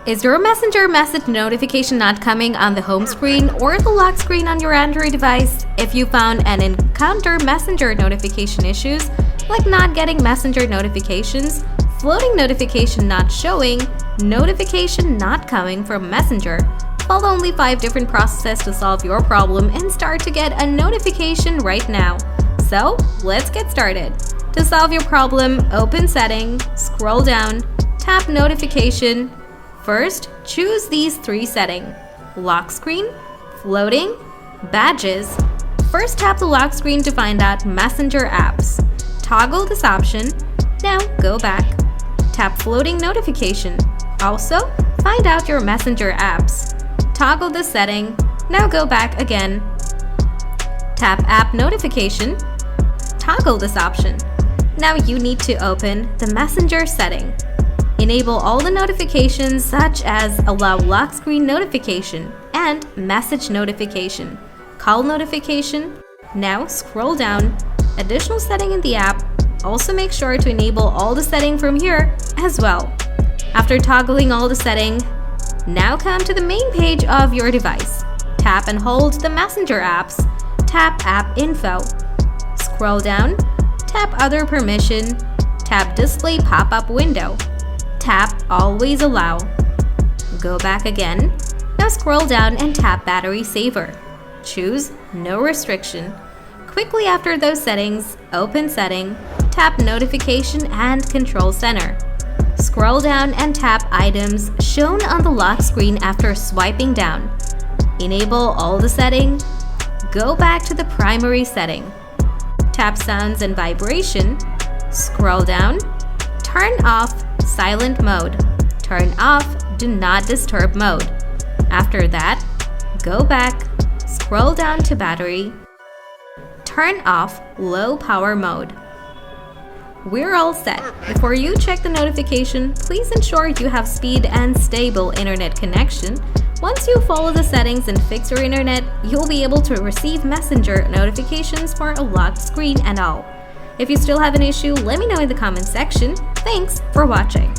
Is your Messenger message notification not coming on the home screen or the lock screen on your Android device? If you found and encounter Messenger notification issues, like not getting Messenger notifications, floating notification not showing, notification not coming from Messenger, follow only 5 different processes to solve your problem and start to get a notification right now. So, let's get started. To solve your problem, open Setting, scroll down, tap Notification. First, choose these 3 settings: lock screen, floating, badges. First, tap the lock screen to find out Messenger apps. Toggle this option. Now go back. Tap floating notification. Also, find out your Messenger apps. Toggle this setting. Now go back again. Tap app notification. Toggle this option. Now you need to open the Messenger setting. Enable all the notifications such as allow lock screen notification and message notification, call notification. Now scroll down, additional setting in the app. Also make sure to enable all the setting from here as well. After toggling all the setting, now come to the main page of your device. Tap and hold the Messenger apps. Tap App Info. Scroll down, tap Other Permission, tap Display Pop-up Window. Tap Always Allow. Go back again. Now scroll down and tap Battery Saver. Choose No Restriction. Quickly after those settings, open Setting, tap Notification and Control Center. Scroll down and tap Items shown on the lock screen after swiping down. Enable all the settings. Go back to the primary setting. Tap Sounds and Vibration. Scroll down. Turn off Silent Mode. Turn off Do Not Disturb mode. After that, go back, scroll down to Battery. Turn off Low Power mode. We're all set. Before you check the notification, please ensure you have speed and stable internet connection. Once you follow the settings and fix your internet, you'll be able to receive Messenger notifications for a locked screen and all. If you still have an issue, let me know in the comment section. Thanks for watching.